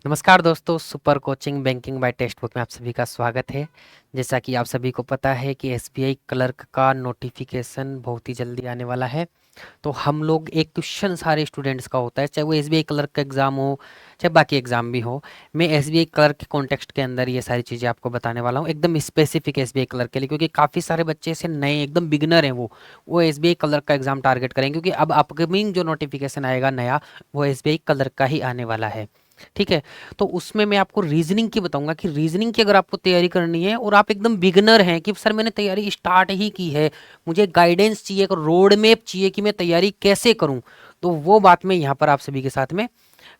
नमस्कार दोस्तों, super coaching banking by textbook में आप सभी का स्वागत है। जैसा कि आप सभी को पता है कि एसबीआई क्लर्क का नोटिफिकेशन बहुत ही जल्दी आने वाला है। तो हम लोग एक क्वेश्चन सारे स्टूडेंट्स का होता है, चाहे वो एसबीआई क्लर्क का एग्ज़ाम हो, चाहे बाकी एग्ज़ाम भी हो। मैं एसबीआई क्लर्क के कॉन्टेक्स्ट के अंदर ये सारी चीज़ें आपको बताने वाला हूँ, एकदम स्पेसिफिक एसबीआई क्लर्क के लिए, क्योंकि काफ़ी सारे बच्चे से नए एकदम बिगनर हैं। वो एसबीआई क्लर्क का एग्ज़ाम टारगेट करेंगे, क्योंकि अब अपकमिंग जो नोटिफिकेशन आएगा नया, वो एसबीआई क्लर्क का ही आने वाला है। ठीक है। तो उसमें मैं आपको रीजनिंग की बताऊंगा कि रीजनिंग की अगर आपको तैयारी करनी है और आप एकदम बिगनर हैं कि सर मैंने तैयारी स्टार्ट ही की है, मुझे गाइडेंस चाहिए, एक रोड मैप चाहिए कि मैं तैयारी कैसे करूं, तो वो बात मैं यहाँ पर आप सभी के साथ में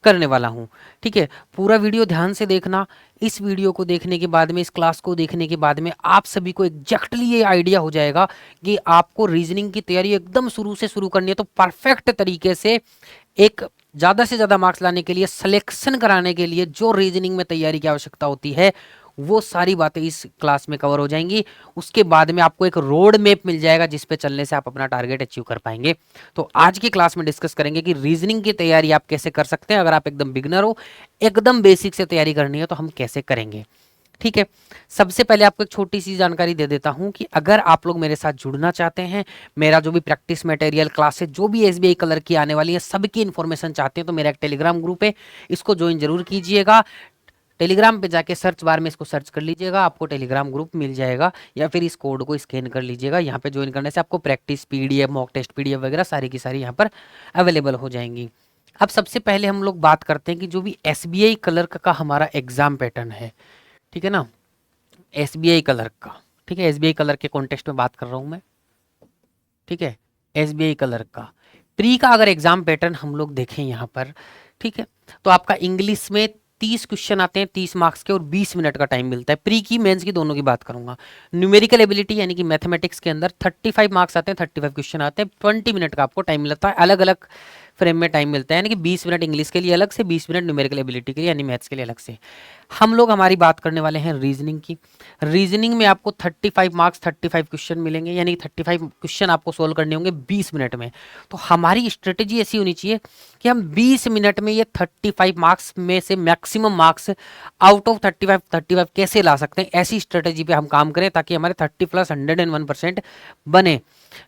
करने वाला हूँ। ठीक है। पूरा वीडियो ध्यान से देखना। इस वीडियो को देखने के बाद में, इस क्लास को देखने के बाद में आप सभी को एग्जैक्टली ये आइडिया हो जाएगा कि आपको रीजनिंग की तैयारी एकदम शुरू से शुरू करनी है, तो परफेक्ट तरीके से एक ज़्यादा से ज़्यादा मार्क्स लाने के लिए, सिलेक्शन कराने के लिए जो रीजनिंग में तैयारी की आवश्यकता होती है, वो सारी बातें इस क्लास में कवर हो जाएंगी। उसके बाद में आपको एक रोड मैप मिल जाएगा जिस पे चलने से आप अपना टारगेट अचीव कर पाएंगे। तो आज की क्लास में डिस्कस करेंगे कि रीजनिंग की तैयारी आप कैसे कर सकते हैं। अगर आप एकदम बिगनर हो, एकदम बेसिक से तैयारी करनी है, तो हम कैसे करेंगे। ठीक है। सबसे पहले आपको एक छोटी सी जानकारी दे देता हूं कि अगर आप लोग मेरे साथ जुड़ना चाहते हैं, मेरा जो भी प्रैक्टिस मटेरियल क्लासेस जो भी एसबीआई कलर की आने वाली है, सबकी इन्फॉर्मेशन चाहते हैं, तो मेरा एक टेलीग्राम ग्रुप है, इसको ज्वाइन जरूर कीजिएगा। टेलीग्राम पे जाके सर्च बार में इसको सर्च कर लीजिएगा, आपको टेलीग्राम ग्रुप मिल जाएगा, या फिर इस कोड को स्कैन कर लीजिएगा। यहाँ पे ज्वाइन करने से आपको practice PDF, mock test PDF वगैरह सारी की सारी यहाँ पर अवेलेबल हो जाएंगी। अब सबसे पहले हम लोग बात करते हैं कि जो भी एसबीआई क्लर्क का हमारा एग्जाम पैटर्न है, ठीक है ना, एसबीआई क्लर्क का। ठीक है, एसबीआई क्लर्क के कॉन्टेक्स्ट में बात कर रहा हूं मैं। ठीक है। एसबीआई क्लर्क का प्री का अगर एग्जाम पैटर्न हम लोग देखें यहाँ पर, ठीक है, तो आपका इंग्लिश में 30 क्वेश्चन आते हैं, 30 मार्क्स के, और 20 मिनट का टाइम मिलता है। प्री की, मेंस की, दोनों की बात करूंगा। न्यूमेरिकल एबिलिटी यानी कि मैथमेटिक्स के अंदर 35 मार्क्स आते हैं, 35 क्वेश्चन आते हैं, 20 मिनट का आपको टाइम मिलता है। अलग अलग फ्रेम में टाइम मिलता है, यानी कि 20 मिनट इंग्लिश के लिए अलग से, 20 मिनट न्यूमेरिकल एबिलिटी के लिए यानी मैथ्स के लिए अलग से। हम लोग हमारी बात करने वाले हैं रीजनिंग की। रीजनिंग में आपको 35 मार्क्स, 35 क्वेश्चन मिलेंगे, यानी कि 35 क्वेश्चन आपको सोल्व करने होंगे 20 मिनट में। तो हमारी स्ट्रेटेजी ऐसी होनी चाहिए कि हम 20 मिनट में ये 35 मार्क्स में से मैक्सिमम मार्क्स आउट ऑफ 35 कैसे ला सकते हैं, ऐसी स्ट्रेटेजी पे हम काम करें, ताकि हमारे 30 प्लस 101% बने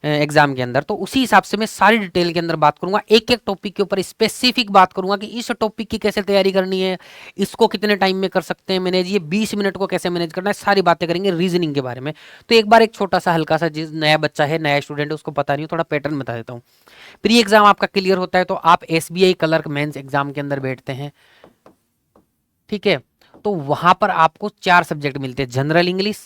एग्जाम के अंदर। तो उसी हिसाब से मैं सारी डिटेल के अंदर बात करूंगा, एक एक टॉपिक के ऊपर स्पेसिफिक बात करूंगा कि इस टॉपिक की कैसे तैयारी करनी है, इसको कितने टाइम में कर सकते हैं मैनेज, ये 20 मिनट को कैसे मैनेज करना है, सारी बातें करेंगे रीजनिंग के बारे में। तो एक बार एक छोटा सा हल्का सा, जिस नया बच्चा है, नया स्टूडेंट है, उसको पता नहीं हो, थोड़ा पैटर्न बता देता हूँ। प्री एग्जाम आपका क्लियर होता है तो आप एसबीआई क्लर्क मेंस एग्जाम के अंदर बैठते हैं। ठीक है। तो वहां पर आपको 4 सब्जेक्ट मिलते हैं। General English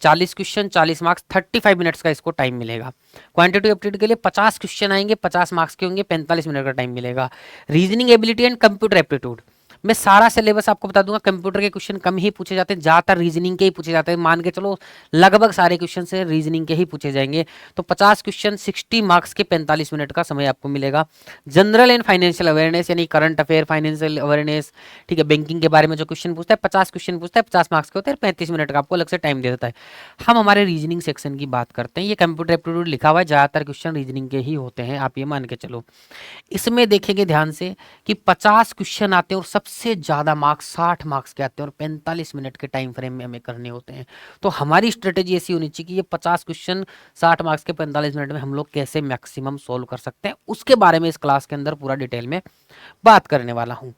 40 question, 40 marks, 35 minutes का इसको टाइम मिलेगा। क्वांटिटेटिव एप्टीट्यूड के लिए 50 क्वेश्चन आएंगे, 50 मार्क्स के होंगे, 45 मिनट का टाइम मिलेगा। Reasoning ability and computer aptitude, मैं सारा सिलेबस आपको बता दूंगा। कंप्यूटर के क्वेश्चन कम ही पूछे जाते हैं, ज्यादातर रीजनिंग के ही पूछे जाते हैं। मान के चलो लगभग सारे क्वेश्चन से रीजनिंग के ही पूछे जाएंगे। तो 50 क्वेश्चन, 60 मार्क्स के, 45 मिनट का समय आपको मिलेगा। जनरल एंड फाइनेंशियल अवेयरनेस यानी करंट अफेयर, फाइनेंशियल अवेयरनेस, ठीक है, बैंकिंग के बारे में जो क्वेश्चन पूछता है, 50 क्वेश्चन पूछता है, 50 मार्क्स के होते हैं, 35 मिनट का आपको अलग से टाइम दे देता है। हम हमारे रीजनिंग सेक्शन की बात करते हैं। ये कंप्यूटर एप्टीट्यूड लिखा हुआ है, ज्यादातर क्वेश्चन रीजनिंग के ही होते हैं, आप ये मान के चलो। इसमें देखेंगे ध्यान से कि 50 क्वेश्चन आते हैं और सबसे ज्यादा मार्क्स 60 मार्क्स के आते हैं, और 45 मिनट के टाइम फ्रेम में हमें करने होते हैं। तो हमारी स्ट्रेटेजी ऐसी होनी चाहिए कि ये 50 क्वेश्चन 60 मार्क्स के 45 मिनट में हम लोग कैसे मैक्सिमम सोल्व कर सकते हैं, उसके बारे में इस क्लास के अंदर पूरा डिटेल में बात करने वाला हूं।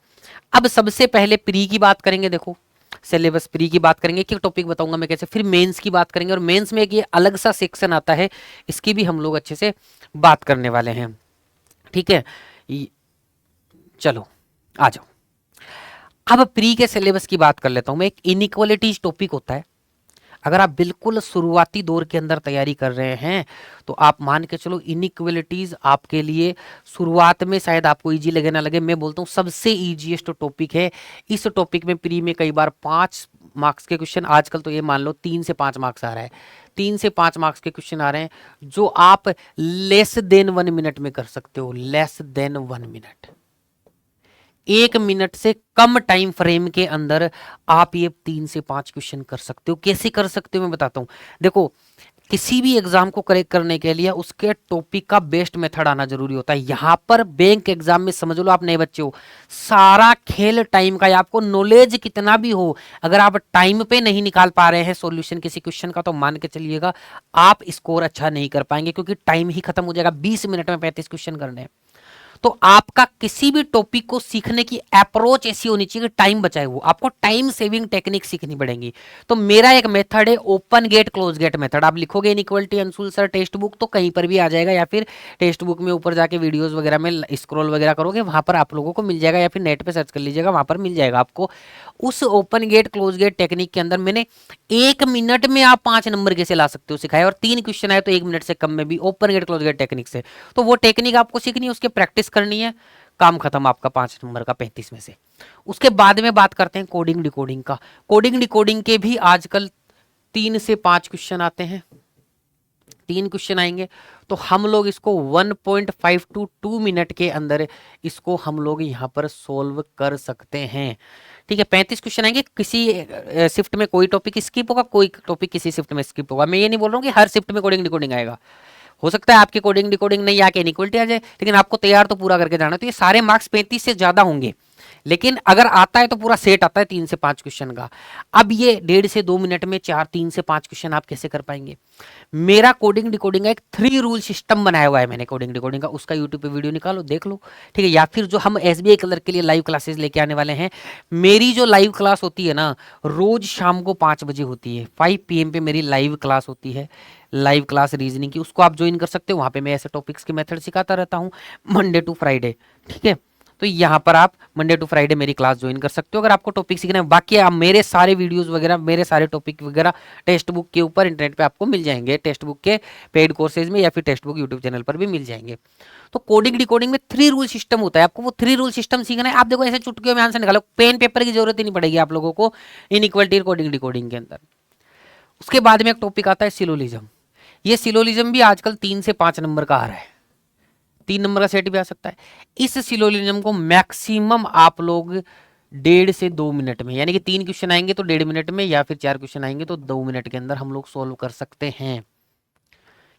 अब सबसे पहले प्री की बात करेंगे। देखो, सिलेबस प्री की बात करेंगे, एक टॉपिक बताऊंगा मैं कैसे, फिर मेंस की बात करेंगे, और मेंस में एक ये अलग सा सेक्शन आता है, इसकी भी हम लोग अच्छे से बात करने वाले हैं। ठीक है। चलो आ जाओ। अब प्री के सिलेबस की बात कर लेता हूं मैं। एक इनइक्वालिटीज टॉपिक होता है। अगर आप बिल्कुल शुरुआती दौर के अंदर तैयारी कर रहे हैं, तो आप मान के चलो इनइक्वालिटीज आपके लिए शुरुआत में शायद आपको इजी लगे ना लगे, मैं बोलता हूं सबसे इजीएस्ट टॉपिक है। इस टॉपिक में प्री में कई बार 5 मार्क्स के क्वेश्चन, आजकल तो ये मान लो 3 से 5 मार्क्स आ रहा है, 3 से 5 मार्क्स के क्वेश्चन आ रहे हैं, जो आप लेस देन 1 मिनट में कर सकते हो। लेस देन 1 मिनट, 1 मिनट से कम टाइम फ्रेम के अंदर आप ये 3 से 5 क्वेश्चन कर सकते हो। कैसे कर सकते हो मैं बताता हूं। देखो, किसी भी एग्जाम को करेक्ट करने के लिए उसके टॉपिक का बेस्ट मेथड आना जरूरी होता है। यहां पर बैंक एग्जाम में समझ लो आप नए बच्चे हो, सारा खेल टाइम का है। आपको नॉलेज कितना भी हो, अगर आप टाइम पे नहीं निकाल पा रहे हैं सॉल्यूशन किसी क्वेश्चन का, तो मान के चलिएगा आप स्कोर अच्छा नहीं कर पाएंगे, क्योंकि टाइम ही खत्म हो जाएगा। 20 मिनट में 35 क्वेश्चन करने हैं। तो आपका किसी भी टॉपिक को सीखने की अप्रोच ऐसी होनी चाहिए कि टाइम बचाए। वो आपको टाइम सेविंग टेक्निक सीखनी पड़ेगी। तो मेरा एक मेथड है open gate close gate method. आप लिखोगे inequality Anshul sir textbook तो कहीं पर भी आ जाएगा, या फिर टेक्स्ट बुक में ऊपर जाके वीडियोस वगैरह में स्क्रॉल वगैरह करोगे वहां पर आप लोगों को मिल जाएगा, या फिर नेट पे सर्च कर लीजिएगा वहां पर मिल जाएगा आपको। उस open gate close gate technique के अंदर मैंने 1 मिनट में आप 5 नंबर कैसे ला सकते हो सिखाया, और 3 क्वेश्चन आए तो 1 मिनट से कम में भी open gate close gate technique से। तो वो टेक्निक आपको सीखनी है, उसके प्रैक्टिस करनी है, काम खत्म आपका 5 नंबर का 35 में से। उसके बाद में बात करते हैं कोडिंग डिकोडिंग का। कोडिंग डिकोडिंग के भी आजकल 3 से 5 क्वेश्चन आते हैं। 3 क्वेश्चन आएंगे तो हम लोग इसको 1.5 to 2 मिनट के अंदर इसको हम लोग यहाँ पर सोल्व कर सकते हैं। ठीक है, 35 क्वेश्चन आएंगे। किसी शिफ्ट में कोई टॉपिक स्किप होगा, कोई टॉपिक किसी शिफ्ट में स्किप होगा। मैं ये नहीं बोल रहा हूँ कि हर शिफ्ट में कोडिंग डिकोडिंग आएगा। हो सकता है आपकी कोडिंग डिकोडिंग नहीं आके इनइक्वालिटी आ जाए, लेकिन आपको तैयार तो पूरा करके जाना है। तो ये सारे मार्क्स 35 से ज्यादा होंगे, लेकिन अगर आता है तो पूरा सेट आता है 3 से 5 क्वेश्चन का। अब ये 1.5 से 2 मिनट में 3 से 5 क्वेश्चन आप कैसे कर पाएंगे? मेरा कोडिंग डिकोडिंग का एक 3 रूल सिस्टम बनाया हुआ है मैंने कोडिंग डिकोडिंग का। उसका यूट्यूब पे वीडियो निकालो देख लो, ठीक है। या फिर जो हम एसबीआई क्लर्क के लिए लाइव क्लासेस लेके आने वाले हैं, मेरी जो लाइव क्लास होती है ना, रोज शाम को 5 बजे होती है। 5 PM पे मेरी लाइव क्लास होती है, लाइव क्लास रीजनिंग की। उसको आप ज्वाइन कर सकते हो। वहां पे मैं ऐसे टॉपिक्स के मेथड सिखाता रहता हूँ मंडे टू फ्राइडे, ठीक है। तो यहाँ पर आप मंडे टू फ्राइडे मेरी क्लास ज्वाइन कर सकते हो अगर आपको टॉपिक सीखना है। बाकी आप मेरे सारे वीडियोस वगैरह, मेरे सारे टॉपिक वगैरह टेक्स्ट बुक के ऊपर इंटरनेट पे आपको मिल जाएंगे, टेक्स्ट बुक के पेड कोर्सेज में, या फिर टेक्स्ट बुक यूट्यूब चैनल पर भी मिल जाएंगे। तो कोडिंग डिकोडिंग में 3 रूल सिस्टम होता है। आपको वो 3 रूल सिस्टम सीखना है। आप देखो ऐसे चुटकियों में आंसर निकालो, पेन पेपर की जरूरत ही नहीं पड़ेगी आप लोगों को इनइक्वालिटी कोडिंग डिकोडिंग के अंदर। उसके बाद में एक टॉपिक आता है सिलोलिज्म। ये सिलोलिज्म भी आजकल 3 से 5 नंबर का आ रहा है, 3 नंबर का सेट भी आ सकता है। इस सिलोलिज्म को मैक्सिमम आप लोग 1.5 से 2 मिनट में, यानी कि 3 क्वेश्चन आएंगे तो 1.5 मिनट में, या फिर 4 क्वेश्चन आएंगे तो 2 मिनट के अंदर हम लोग सोल्व कर सकते हैं।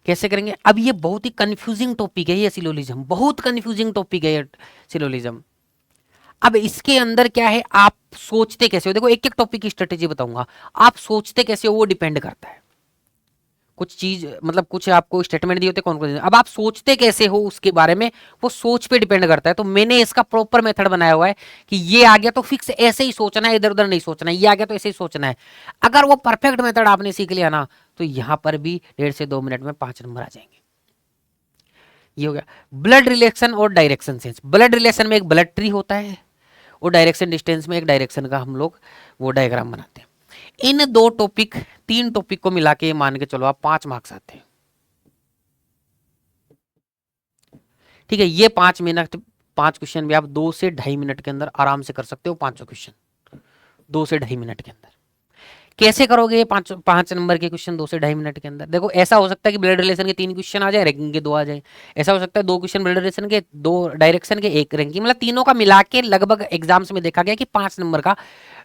कैसे करेंगे? अब ये बहुत ही कंफ्यूजिंग टॉपिक है, ये सिलोलिज्म बहुत कंफ्यूजिंग टॉपिक है ये सिलोलिज्म। अब इसके अंदर क्या है, आप सोचते कैसे हो? देखो एक एक टॉपिक की स्ट्रेटेजी बताऊंगा। आप सोचते कैसे हो वो डिपेंड करता है। कुछ चीज मतलब कुछ आपको स्टेटमेंट दिए होते कौन कौन, अब आप सोचते कैसे हो उसके बारे में, वो सोच पे डिपेंड करता है। तो मैंने इसका प्रॉपर मेथड बनाया हुआ है कि ये आ गया तो फिक्स ऐसे ही सोचना है, इधर उधर नहीं सोचना है। ये आ गया तो ऐसे ही सोचना है। अगर वो परफेक्ट मेथड आपने सीख लिया ना, तो यहां पर भी 1.5 से 2 मिनट में 5 नंबर आ जाएंगे। ये हो गया ब्लड रिलेशन और डायरेक्शन सेंस। ब्लड रिलेशन में एक ब्लड ट्री होता है, और डायरेक्शन डिस्टेंस में एक डायरेक्शन का हम लोग वो डायग्राम बनाते हैं। इन 2 टॉपिक 3 टॉपिक को मिला के मान के चलो आप 5 मार्क्स आते हैं, ठीक है। ये 5 मिनट 5 क्वेश्चन भी आप 2 से 2.5 मिनट के अंदर आराम से कर सकते हो। 5 क्वेश्चन 2 से 2.5 मिनट के अंदर कैसे करोगे? ये 5 नंबर के क्वेश्चन 2 से 2.5 मिनट के अंदर। देखो ऐसा हो सकता है कि ब्लड रिलेशन के 3 क्वेश्चन आ जाए, रैंकिंग के 2 आ जाए। ऐसा हो सकता है 2 क्वेश्चन ब्लड रिलेशन के, 2 डायरेक्शन के, 1 रैंकिंग, मतलब तीनों का मिला के लगभग एग्जाम्स में देखा गया कि 5 नंबर का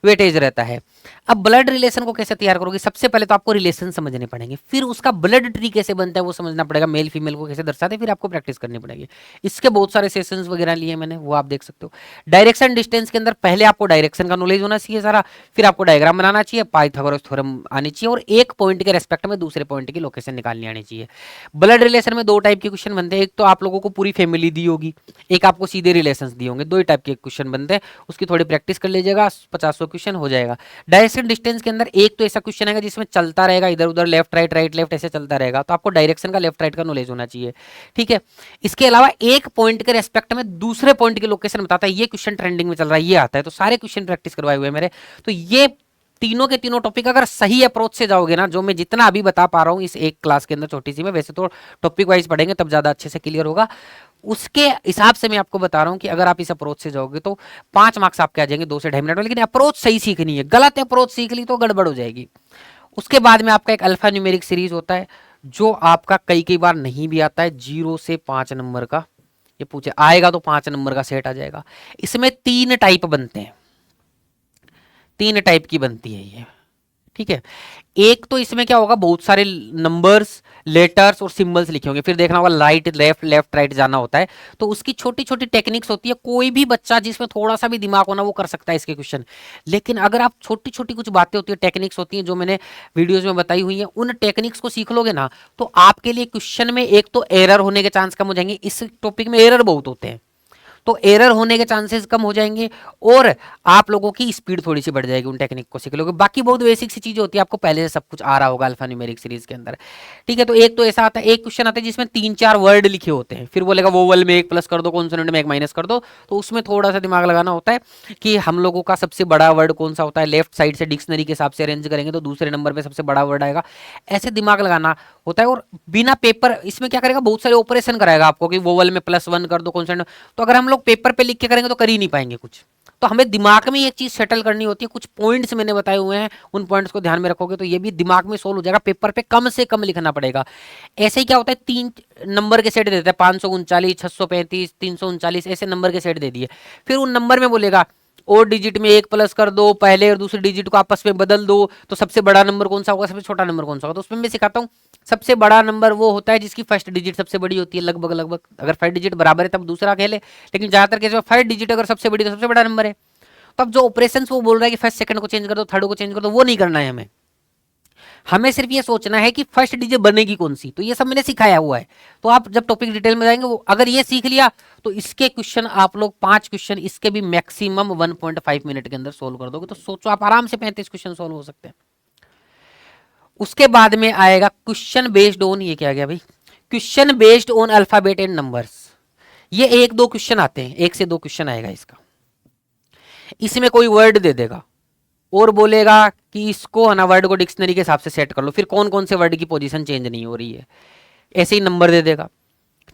वेटेज रहता है। अब ब्लड रिलेशन को कैसे तैयार करोगे? सबसे पहले तो आपको रिलेशन समझने पड़ेंगे, फिर उसका ब्लड ट्री कैसे बनता है वो समझना पड़ेगा, मेल फीमेल को कैसे दर्शाते हैं, फिर आपको प्रैक्टिस करनी पड़ेगी। इसके बहुत सारे सेशंस वगैरह लिए मैंने, वो आप देख सकते हो। डायरेक्शन डिस्टेंस के अंदर पहले आपको डायरेक्शन का नॉलेज होना चाहिए सारा, फिर आपको डायग्राम बनाना चाहिए, पाइथागोरस थ्योरम आनी चाहिए, और एक पॉइंट के रेस्पेक्ट में दूसरे पॉइंट की लोकेशन निकालनी आनी चाहिए। ब्लड रिलेशन में 2 टाइप के क्वेश्चन बनते हैं। एक तो आप लोगों को पूरी फैमिली दी होगी, एक आपको सीधे रिलेशंस दिए होंगे। 2 ही टाइप के क्वेश्चन बनते हैं। उसकी थोड़ी प्रैक्टिस कर लीजिएगा, 50 क्वेश्चन हो जाएगा। डायरेक्शन डिस्टेंस के अंदर एक तो ऐसा क्वेश्चन आएगा जिसमें चलता रहेगा इधर उधर, लेफ्ट राइट राइट लेफ्ट ऐसे चलता रहेगा, तो आपको डायरेक्शन का लेफ्ट राइट का नॉलेज होना चाहिए, ठीक है। इसके अलावा एक पॉइंट के रेस्पेक्ट में दूसरे पॉइंट की लोकेशन बताता है, ये क्वेश्चन ट्रेंडिंग में चल रहा है, ये आता है। तो सारे क्वेश्चन प्रैक्टिस करवाए हुए मेरे। तो ये तीनों के तीनों टॉपिक अगर सही अप्रोच से जाओगे ना, जो मैं जितना अभी बता पा रहा हूं इस एक क्लास के अंदर छोटी सी में, वैसे तो टॉपिक वाइज पढ़ेंगे तब ज्यादा अच्छे से क्लियर होगा, उसके हिसाब से मैं आपको बता रहा हूं कि अगर आप इस अप्रोच से जाओगे तो 5 मार्क्स आपके आ जाएंगे 2 से 2.5 मिनट में। लेकिन अप्रोच सही सीखनी है, गलत अप्रोच सीख ली तो गड़बड़ हो जाएगी। उसके बाद में आपका एक अल्फा न्यूमेरिक सीरीज होता है, जो आपका कई कई बार नहीं भी आता है। 0 से 5 नंबर का ये पूछे आएगा तो 5 नंबर का सेट आ जाएगा। इसमें 3 टाइप बनते हैं, 3 टाइप की बनती है ये, ठीक है। एक तो इसमें क्या होगा, बहुत सारे नंबर्स, लेटर्स और सिंबल्स लिखे होंगे, फिर देखना होगा राइट लेफ्ट लेफ्ट राइट जाना होता है, तो उसकी छोटी छोटी टेक्निक्स होती है। कोई भी बच्चा जिसमें थोड़ा सा भी दिमाग होना वो कर सकता है इसके क्वेश्चन। लेकिन अगर आप छोटी छोटी कुछ बातें होती है, टेक्निक्स होती हैं जो मैंने वीडियोज में बताई हुई है, उन टेक्निक्स को सीख लोगे ना, तो आपके लिए क्वेश्चन में एक तो एरर होने के चांस कम हो जाएंगे। इस टॉपिक में एरर बहुत होते हैं, तो एरर होने के चांसेस कम हो जाएंगे, और आप लोगों की स्पीड थोड़ी सी बढ़ जाएगी उन टेक्निक को सीख लोगे। बाकी बहुत बेसिक सी चीजें होती है, आपको पहले से सब कुछ आ रहा होगा अल्फा न्यूमेरिक सीरीज के अंदर। ठीक है, तो एक तो ऐसा आता है, एक क्वेश्चन आता है जिसमें 3-4 वर्ड लिखे होते हैं, फिर बोलेगा वोवल में 1 प्लस कर दो, कॉन्सोनेंट में 1 माइनस कर दो। तो उसमें थोड़ा सा दिमाग लगाना होता है कि हम लोगों का सबसे बड़ा वर्ड कौन सा होता है, लेफ्ट साइड से डिक्शनरी के हिसाब से अरेंज करेंगे तो दूसरे नंबर पे सबसे बड़ा वर्ड आएगा, ऐसे दिमाग लगाना होता है। और बिना पेपर इसमें क्या करेगा, बहुत सारे ऑपरेशन कराएगा आपको कि वोवल में +1 कर दो, कॉन्सोनेंट। तो अगर हम लोग पेपर पे लिख के करेंगे तो कर ही नहीं पाएंगे कुछ। तो हमें दिमाग में एक चीज सेटल करनी होती है, कुछ पॉइंट्स मैंने बताए हुए हैं, उन पॉइंट्स को ध्यान में रखोगे तो ये भी दिमाग में सोल्व हो जाएगा। पेपर पे कम से कम लिखना पड़ेगा। ऐसे ही क्या होता है, 3 नंबर के सेट देता है, 539, 635, 339, ऐसे नंबर के सेट दे दिए। फिर उन नंबर में बोलेगा और डिजिट में 1 प्लस कर दो, पहले और दूसरे डिजिट को आपस में बदल दो, तो सबसे बड़ा नंबर कौन सा होगा, सबसे छोटा नंबर कौन सा होगा। तो उसमें मैं सिखाता हूँ, सबसे बड़ा नंबर वो होता है जिसकी फर्स्ट डिजिट सबसे बड़ी होती है, लगभग लगभग। अगर फर्स्ट डिजिट बराबर है तब दूसरा खेले, लेकिन ज्यादातर केस में फर्स्ट डिजिट अगर सबसे बड़ी तो सबसे बड़ा नंबर है। तो अब जो ऑपरेशन वो बोल रहा है कि फर्स्ट सेकंड को चेंज कर दो, थर्ड को चेंज कर दो, वो नहीं करना है हमें। हमें सिर्फ ये सोचना है कि फर्स्ट डिजिट बनेगी कौन सी। तो ये सब मैंने सिखाया हुआ है। तो आप जब टॉपिक डिटेल में जाएंगे, वो अगर ये सीख लिया तो इसके क्वेश्चन आप लोग 5 क्वेश्चन इसके भी मैक्सिमम 1.5 मिनट के अंदर सोल्व कर दोगे। तो सोचो आप आराम से 35 क्वेश्चन सोल्व हो सकते हैं। उसके बाद में आएगा क्वेश्चन बेस्ड ऑन, ये क्या गया भाई, question based on alphabet and numbers. ये 1-2 क्वेश्चन आते हैं, 1 से 2 क्वेश्चन आएगा इसका। इसमें कोई वर्ड दे देगा और बोलेगा कि इसको है ना वर्ड को डिक्शनरी के हिसाब से सेट कर लो, फिर कौन कौन से वर्ड की पोजीशन चेंज नहीं हो रही है, ऐसे ही नंबर दे देगा।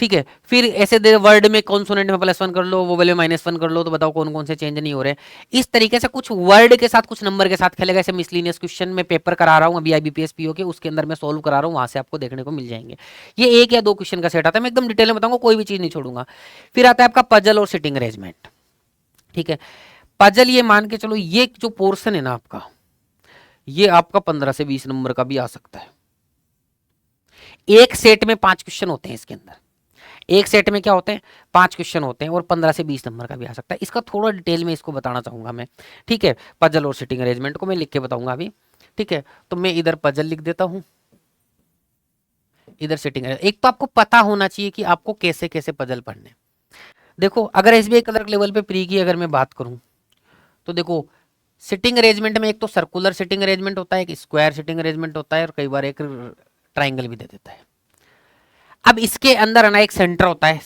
ठीक है, फिर ऐसे दे वर्ड में कॉन्सोनेंट में +1 कर लो, वोवेल में -1 कर लो, तो बताओ कौन कौन से चेंज नहीं हो रहे। इस तरीके से कुछ वर्ड के साथ कुछ नंबर के साथ खेलेगा। ऐसे मिसलिनियस क्वेश्चन में पेपर करा रहा हूँ अभी IBPS PO के, उसके अंदर मैं सोल्व करा रहा हूँ, वहां से आपको देखने को मिल जाएंगे। ये 1 या 2 क्वेश्चन का सेट आता है, मैं एकदम डिटेल में बताऊंगा, कोई भी चीज नहीं छोड़ूंगा। फिर आता है आपका पजल और सिटिंग अरेंजमेंट। ठीक है, पजल ये मान के चलो, ये जो पोर्शन है ना आपका, ये आपका 15 से 20 नंबर का भी आ सकता है। एक सेट में 5 क्वेश्चन होते हैं इसके अंदर, एक सेट में क्या होते हैं, 5 क्वेश्चन होते हैं, और 15 से 20 नंबर का भी आ सकता है। इसका थोड़ा डिटेल में इसको बताना चाहूंगा मैं। ठीक है, पजल और सिटिंग अरेंजमेंट को मैं लिख के बताऊंगा अभी। ठीक है, तो मैं इधर पजल लिख देता हूं, इधर सिटिंग। एक तो आपको पता होना चाहिए कि आपको कैसे कैसे पजल पढ़ने। देखो, अगर SBI क्लर्क लेवल पे प्री की अगर मैं बात करूं, तो देखो सिटिंग अरेंजमेंट में एक तो सर्कुलर सिटिंग अरेंजमेंट होता है, एक स्क्वायर सिटिंग अरेंजमेंट होता है, और कई बार एक ट्राइंगल भी दे देता है। अब इसके अंदर ना एक सेंटर होता है,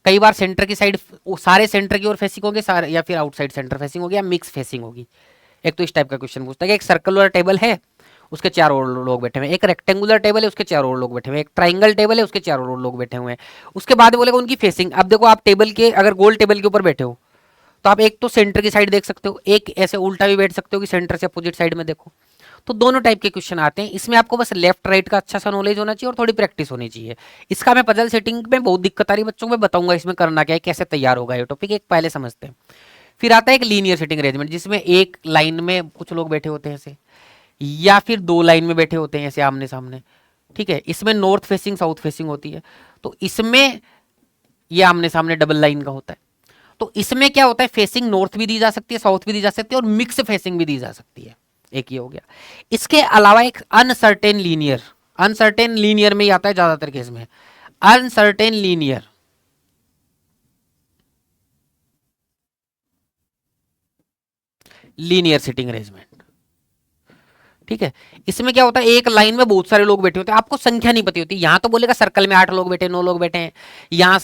कई बार सेंटर की साइड सारे सेंटर की ओर फेसिंग होगी, या फिर आउटसाइड सेंटर फेसिंग होगी, या मिक्स फेसिंग होगी। एक तो इस टाइप का क्वेश्चन पूछता है कि एक सर्कुलर टेबल है, उसके 4 और लोग बैठे हुए हैं, एक रेक्टेंगुलर टेबल है, उसके 4 और लोग बैठे हुए हैं, एक ट्राइंगल टेबल है, उसके 4 और लोग बैठे हुए हैं। उसके बाद बोलेगा उनकी फेसिंग। अब देखो, आप टेबल के अगर गोल टेबल के ऊपर बैठे हो, तो आप एक तो सेंटर की साइड देख सकते हो, एक ऐसे उल्टा भी बैठ सकते हो कि सेंटर से अपोजिट साइड में देखो। तो दोनों टाइप के क्वेश्चन आते हैं। इसमें आपको बस लेफ्ट राइट का अच्छा सा नॉलेज होना चाहिए और थोड़ी प्रैक्टिस होनी चाहिए। इसका मैं पजल सेटिंग में बहुत दिक्कत आ रही बच्चों को, मैं बताऊंगा इसमें करना क्या है, कैसे तैयार होगा ये टॉपिक, एक पहले समझते हैं। फिर आता है एक लीनियर सेटिंग अरेंजमेंट, जिसमें एक लाइन में कुछ लोग बैठे होते हैं ऐसे, या फिर 2 लाइन में बैठे होते हैं ऐसे आमने सामने। ठीक है, इसमें नॉर्थ फेसिंग साउथ फेसिंग होती है, तो इसमें ये आमने सामने डबल लाइन का होता है। तो इसमें क्या होता है, फेसिंग नॉर्थ भी दी जा सकती है, साउथ भी दी जा सकती है, और मिक्स फेसिंग भी दी जा सकती है। एक ये हो गया। इसके अलावा एक अनसर्टेन लीनियर, अनसर्टेन लीनियर में ही आता है ज्यादातर केस में, uncertain linear. Linear sitting arrangement. ठीक है, इसमें क्या होता है, एक लाइन में बहुत सारे लोग बैठे होते हैं, आपको संख्या नहीं पता होती। यहां तो बोलेगा सर्कल में 8 लोग बैठे, 9 लोग बैठे हैं, यहाँ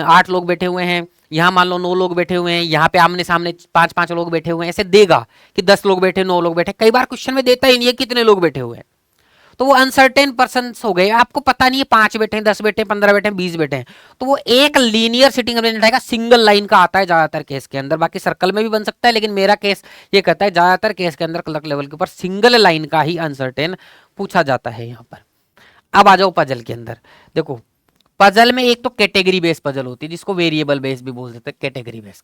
8 लोग बैठे हुए हैं, यहाँ मान लो 9 लोग बैठे हुए हैं, यहाँ पे आमने सामने 5-5 लोग बैठे हुए हैं, ऐसे देगा कि 10 लोग बैठे, 9 लोग बैठे। कई बार क्वेश्चन में देता ही नहीं है कितने लोग बैठे हुए हैं, तो वो अनसर्टेन पर्सन हो गए, आपको पता नहीं है 5 बैठे हैं, 10 बैठे हैं, 15 बैठे हैं, 20 बैठे हैं। तो वो एक लीनियर सिटिंग अरेंजमेंट आएगा, सिंगल लाइन का आता है ज्यादातर केस के अंदर। बाकी सर्कल में भी बन सकता है, लेकिन मेरा केस ये कहता है ज्यादातर केस के अंदर क्लर्क लेवल के ऊपर सिंगल लाइन का ही अनसर्टेन पूछा जाता है यहाँ पर। अब आ जाओ पजल के अंदर। देखो, पजल में एक तो कैटेगरी बेस्ड पजल होती है जिसको वेरिएबल बेस्ड भी बोल देते हैं।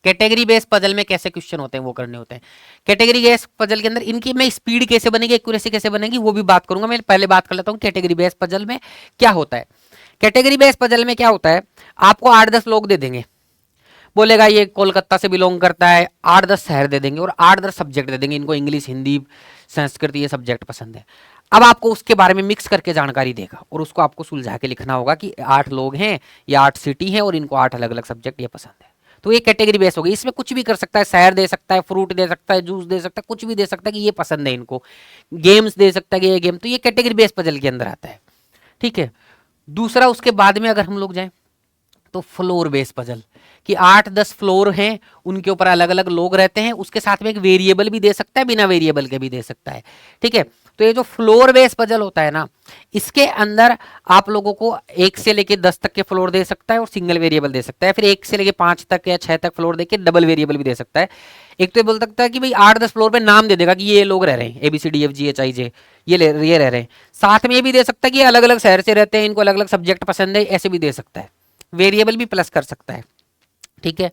कैटेगरी बेस्ड पजल में कैसे क्वेश्चन होते हैं वो करने होते हैं। कैटेगरी बेस्ड पजल के अंदर इनकी मैं स्पीड कैसे बनेगी, एक्यूरेसी कैसे बनेगी वो भी बात करूंगा। मैं पहले बात कर लेता हूँ कैटेगरी बेस्ड पजल में क्या होता है। कैटेगरी बेस्ड पजल में क्या होता है, आपको 8-10 लोग दे देंगे, बोलेगा ये कोलकाता से बिलोंग करता है, 8-10 शहर दे देंगे और 8-10 सब्जेक्ट दे देंगे, इनको इंग्लिश हिंदी संस्कृत ये सब्जेक्ट पसंद है। अब आपको उसके बारे में मिक्स करके जानकारी देगा और उसको आपको सुलझा के लिखना होगा कि 8 लोग हैं या 8 सिटी हैं और इनको 8 अलग अलग सब्जेक्ट ये पसंद है। तो ये कैटेगरी बेस होगी, इसमें कुछ भी कर सकता है, शहर दे सकता है, फ्रूट दे सकता है, जूस दे सकता है, कुछ भी दे सकता है कि ये पसंद है इनको, गेम्स दे सकता है कि ये गेम, तो ये कैटेगरी बेस पजल के अंदर आता है। ठीक है, दूसरा उसके बाद में अगर हम लोग जाएं तो फ्लोर बेस पजल कि 8-10 फ्लोर हैं, उनके ऊपर अलग अलग लोग रहते हैं, उसके साथ में एक वेरिएबल भी दे सकता है, बिना वेरिएबल के भी दे सकता है। ठीक है, तो ये जो फ्लोर बेस पजल होता है ना, इसके अंदर आप लोगों को 1 से लेके 10 तक के फ्लोर दे सकता है और सिंगल वेरिएबल दे सकता है, फिर 1 से लेके 5 तक या 6 तक फ्लोर देके डबल वेरिएबल भी दे सकता है। एक तो ये बोल सकता है कि भाई 8-10 फ्लोर पे नाम दे देगा कि ये लोग रह रहे हैं, ABCDFGHIJ ये रह रहे हैं, साथ में ये भी दे सकता है कि अलग अलग शहर से रहते हैं, इनको अलग अलग सब्जेक्ट पसंद है, ऐसे भी दे सकता है, वेरिएबल भी प्लस कर सकता है। ठीक है,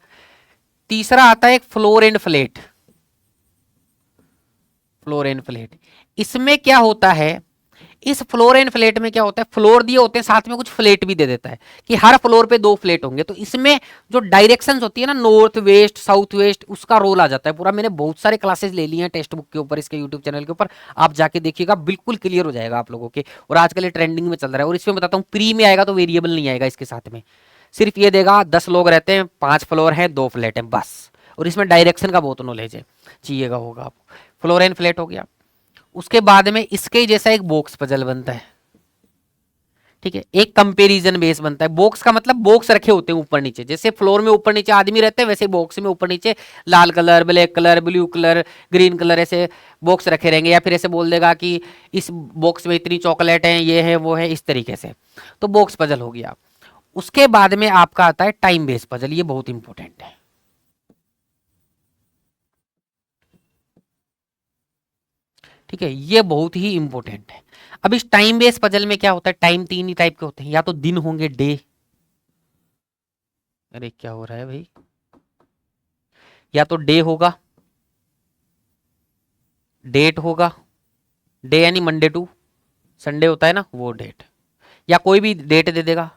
तीसरा आता है एक floor and flat. Floor and flat, इसमें क्या होता है, इस फ्लोर एंड फ्लेट में क्या होता है, फ्लोर दिए होते हैं, साथ में कुछ फ्लेट भी दे देता है कि हर फ्लोर पे 2 फ्लेट होंगे। तो इसमें जो डायरेक्शंस होती है ना, नॉर्थ वेस्ट साउथ वेस्ट, उसका रोल आ जाता है पूरा। मैंने बहुत सारे क्लासेस ले लिए हैं टेक्स्ट बुक के ऊपर, इसके यूट्यूब चैनल के ऊपर, आप जाके देखिएगा, बिल्कुल क्लियर हो जाएगा आप लोगों के। और आजकल ये ट्रेंडिंग में चल रहा है। और इसमें बताता हूँ, प्री में आएगा तो वेरिएबल नहीं आएगा इसके साथ में, सिर्फ ये देगा 10 लोग रहते हैं, 5 फ्लोर हैं, 2 फ्लैट हैं बस। और इसमें डायरेक्शन का बहुत नॉलेज है, चाहिएगा होगा आपको। फ्लोर एंड फ्लैट हो गया। उसके बाद में इसके जैसा एक बॉक्स पजल बनता है। ठीक है, एक कंपैरिजन बेस बनता है। बॉक्स का मतलब बॉक्स रखे होते हैं ऊपर नीचे, जैसे फ्लोर में ऊपर नीचे आदमी रहते हैं, वैसे बॉक्स में ऊपर नीचे लाल colour, black colour, blue colour, green colour, ऐसे बॉक्स रखे रहेंगे। या फिर ऐसे बोल देगा कि इस बॉक्स में इतनी चॉकलेट है, ये है वो है, इस तरीके से। तो बॉक्स पजल हो गया। उसके बाद में आपका आता है टाइम बेस पजल, ये बहुत इंपॉर्टेंट है। ठीक है, ये बहुत ही इंपॉर्टेंट है। अब इस टाइम बेस पजल में क्या होता है, टाइम 3 ही टाइप के होते हैं, या तो दिन होंगे, डे, अरे क्या हो रहा है भाई, या तो डे होगा, डेट होगा, डे यानी मंडे टू संडे होता है ना वो डेट, या कोई भी डेट दे देगा,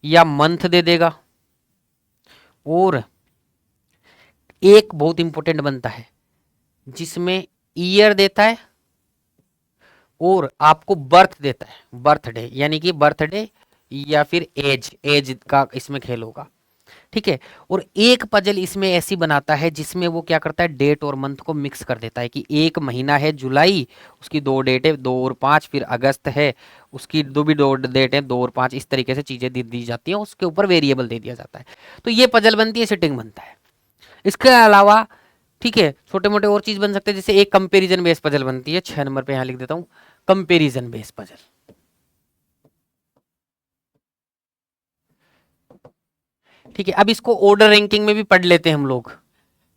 या मंथ दे देगा। और एक बहुत इंपॉर्टेंट बनता है जिसमें ईयर देता है और आपको बर्थ देता है, बर्थडे, यानी कि बर्थडे या फिर एज, एज का इसमें खेल होगा। ठीक है, और एक पजल इसमें ऐसी बनाता है जिसमें वो क्या करता है, डेट और मंथ को मिक्स कर देता है कि एक महीना है जुलाई, उसकी 2 डेट है, 2 और 5, फिर अगस्त है, उसकी दो डेट है, 2 और 5, इस तरीके से चीजें दे दी जाती हैं, उसके ऊपर वेरिएबल दे दिया जाता है। तो ये पजल बनती है, सिटिंग बनता है। इसके अलावा ठीक है, छोटे मोटे और चीज बन सकते हैं, जैसे एक कंपेरिजन बेस पजल बनती है, 6 नंबर पे यहां लिख देता हूं, कंपेरिजन बेस पजल। ठीक है, अब इसको ऑर्डर रैंकिंग में भी पढ़ लेते हैं हम लोग।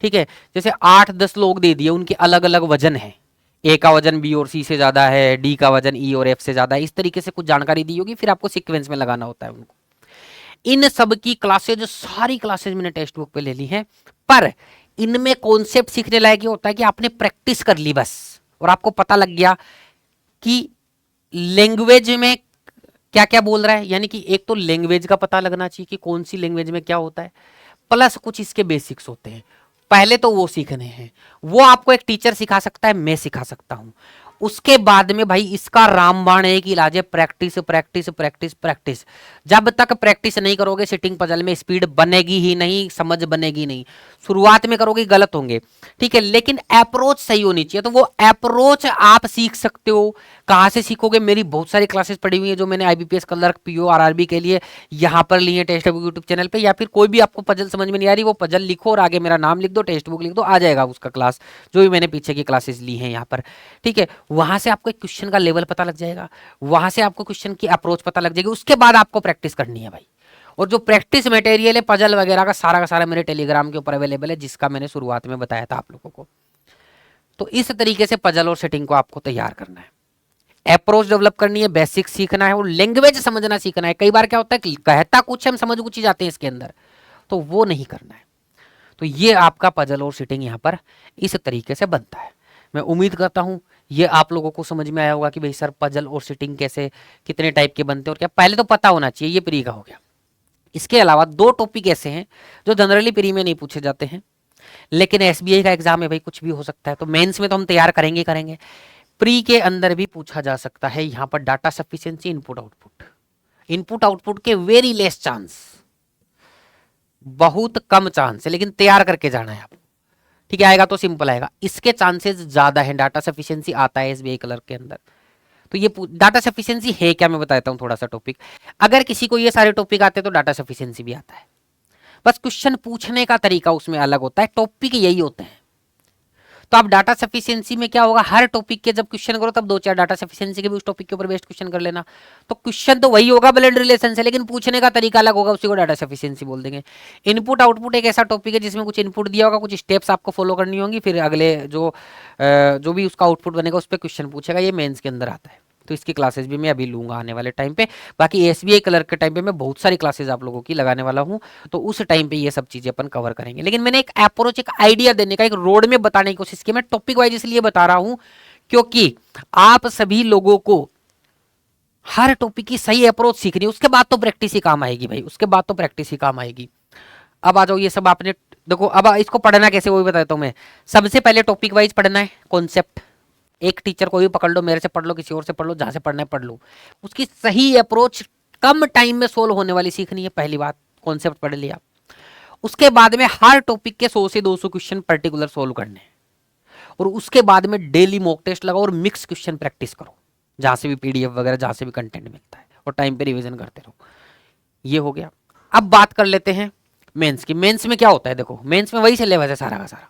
ठीक है, जैसे 8-10 लोग दे दिए, उनके अलग अलग वजन है, ए का वजन बी और सी से ज्यादा है, डी का वजन ई और एफ से ज्यादा है, इस तरीके से कुछ जानकारी दी होगी, फिर आपको सीक्वेंस में लगाना होता है उनको। इन सब की क्लासेज, जो सारी क्लासेज मैंने टेक्स्ट बुक पे ले ली हैं, पर इनमें कॉन्सेप्ट सीखने लायक ये होता है कि आपने प्रैक्टिस कर ली बस, और आपको पता लग गया कि लैंग्वेज में क्या क्या बोल रहा है। यानी कि एक तो लैंग्वेज का पता लगना चाहिए कि कौन सी लैंग्वेज में क्या होता है, प्लस कुछ इसके बेसिक्स होते हैं, पहले तो वो सीखने हैं। वो आपको एक टीचर सिखा सकता है, मैं सिखा सकता हूं। उसके बाद में भाई इसका रामबाण एक इलाज है, प्रैक्टिस प्रैक्टिस प्रैक्टिस प्रैक्टिस। जब तक प्रैक्टिस नहीं करोगे सिटिंग पजल में स्पीड बनेगी ही नहीं, समझ बनेगी नहीं। शुरुआत में करोगे गलत होंगे, ठीक है, लेकिन अप्रोच सही होनी चाहिए। तो वो अप्रोच आप सीख सकते हो। कहां से सीखोगे, मेरी बहुत सारी क्लासेस पड़ी हुई है जो मैंने आईबीपीएस क्लर्क, पीओ, आरआरबी के लिए यहाँ पर ली है टेक्स्ट बुक यूट्यूब चैनल पे। या फिर कोई भी आपको पजल समझ में नहीं आ रही, वो पजल लिखो और आगे मेरा नाम लिख दो, टेक्स्ट बुक लिख दो, आ जाएगा उसका क्लास, जो भी मैंने पीछे की क्लासेस ली हैं यहाँ पर। ठीक है, वहां से आपको एक क्वेश्चन का लेवल पता लग जाएगा, वहां से आपको क्वेश्चन की अप्रोच पता लग जाएगी। उसके बाद आपको प्रैक्टिस करनी है भाई। और जो प्रैक्टिस मटेरियल है पजल वगैरह का सारा मेरे टेलीग्राम के ऊपर अवेलेबल है, जिसका मैंने शुरुआत में बताया था आप लोगों को। तो इस तरीके से पजल और सेटिंग को आपको तैयार करना है। अप्रोच डेवलप करनी है, बेसिक सीखना है और लैंग्वेज समझना सीखना है। कई बार क्या होता है कि कहता कुछ है, हम समझ कुछ ही जाते हैं इसके अंदर, तो वो नहीं करना है। तो ये आपका पजल और सिटिंग यहाँ पर इस तरीके से बनता है। मैं उम्मीद करता हूँ ये आप लोगों को समझ में आया होगा कि भाई सर पजल और सिटिंग कैसे, कितने टाइप के बनते हैं और क्या, पहले तो पता होना चाहिए। ये प्री का हो गया। इसके अलावा दो टॉपिक ऐसे हैं जो जनरली प्री में नहीं पूछे जाते हैं, लेकिन एसबीआई का एग्जाम है भाई, कुछ भी हो सकता है, तो मेंस में तो हम तैयार करेंगे करेंगे, प्री के अंदर भी पूछा जा सकता है। यहाँ पर data sufficiency, input output, input output के वेरी लेस चांस, बहुत कम चांस है, लेकिन तैयार करके जाना है आपको। ठीक है, आएगा तो सिंपल आएगा, इसके चांसेस ज्यादा है। डाटा सफिशिएंसी आता है एसबीआई क्लर्क के अंदर। तो ये डाटा सफिशिएंसी है क्या, मैं बताता हूं थोड़ा सा टॉपिक। अगर किसी को ये सारे टॉपिक आते हैं तो डाटा सफिशिएंसी भी आता है, बस क्वेश्चन पूछने का तरीका उसमें अलग होता है, टॉपिक यही होते हैं। तो आप डाटा सफिशिएंसी में क्या होगा, हर टॉपिक के जब क्वेश्चन करो तब दो चार डाटा सफिशिएंसी के भी उस टॉपिक के ऊपर बेस्ड क्वेश्चन कर लेना। तो क्वेश्चन तो वही होगा ब्लड रिलेशन से, लेकिन पूछने का तरीका अलग होगा, उसी को डाटा सफिशिएंसी बोल देंगे। इनपुट आउटपुट एक ऐसा टॉपिक है जिसमें कुछ इनपुट दिया होगा, कुछ स्टेप्स आपको फॉलो करनी होंगी, फिर अगले जो भी उसका आउटपुट बनेगा उस पर क्वेश्चन पूछेगा। ये मेंस के अंदर आता है। तो इसकी क्लासेस भी मैं अभी लूंगा आने वाले टाइम पे। बाकी एसबीआई क्लर्क के टाइम पे मैं बहुत सारी क्लासेस आप लोगों की लगाने वाला हूं, तो उस टाइम पे ये सब चीजें अपन कवर करेंगे। लेकिन मैंने एक अप्रोच, एक आइडिया देने का, एक रोड में बताने की कोशिश की। मैं टॉपिक वाइज इसलिए बता रहा हूं क्योंकि आप सभी लोगों को हर टॉपिक की सही अप्रोच सीखनी है, उसके बाद तो प्रैक्टिस ही काम आएगी भाई, उसके बाद तो प्रैक्टिस ही काम आएगी। अब आ जाओ, ये सब आपने देखो, अब इसको पढ़ना कैसे वो भी बताता हूं मैं। सबसे पहले टॉपिक वाइज पढ़ना है, कॉन्सेप्ट। एक टीचर को भी पकड़ लो, मेरे से पढ़ लो, किसी और से पढ़ लो, जहां से पढ़ना है पढ़ लो। उसकी सही अप्रोच कम टाइम में सोल्व होने वाली सीखनी है। पहली बात, कॉन्सेप्ट पढ़ लिया। उसके बाद में हर टॉपिक के 100 से 200 क्वेश्चन पर्टिकुलर सोल्व करने, और उसके बाद में डेली मॉक टेस्ट लगाओ और मिक्स क्वेश्चन प्रैक्टिस करो, जहां से भी पीडीएफ वगैरह, जहां से भी कंटेंट मिलता है, और टाइम पे रिवीजन करते रहो। ये हो गया। अब बात कर लेते हैं मेंस की। मेंस में क्या होता है, देखो मेंस में वही सिलेबस है सारा का सारा।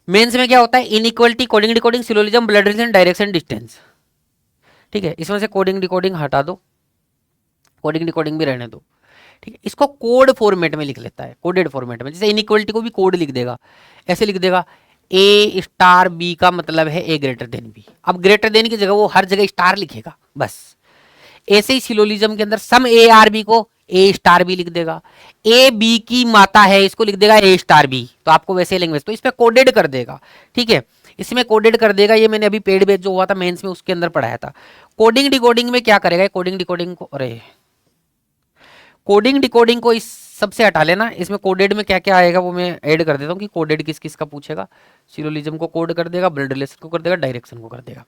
मेंस में क्या होता है, inequality, coding decoding, syllogism, blood relation, direction, distance. ठीक है, इसमें से कोडिंग डिकोडिंग हटा दो, कोडिंग डिकोडिंग भी रहने दो। ठीक है, इसको कोड फॉर्मेट में लिख लेता है, कोडेड फॉर्मेट में। जैसे इनइक्वलिटी को भी कोड लिख देगा, ऐसे लिख देगा ए स्टार बी का मतलब है ए ग्रेटर देन बी। अब ग्रेटर देन की जगह वो हर जगह स्टार लिखेगा बस। ऐसे ही सिलोजिज्म के अंदर सम ए आर बी को ए स्टार बी लिख देगा। ए बी की माता है, इसको लिख देगा ए स्टार बी। तो आपको वैसे लैंग्वेज तो इस पे कोडेड कर देगा। ठीक है, इसमें कोडेड कर देगा। ये मैंने अभी पेड बेच जो हुआ था मेंस में, उसके अंदर पढ़ाया था। कोडिंग डिकोडिंग में क्या करेगा, कोडिंग डिकोडिंग को, अरे कोडिंग डिकोडिंग को इस सबसे हटा लेना। इसमें कोडेड में क्या क्या आएगा वो मैं ऐड कर देता हूँ कि कोडेड किस किस का पूछेगा। सिलोजिज्म को कोड कर देगा, ब्लड रिलेशन को कर देगा, डायरेक्शन को कर देगा।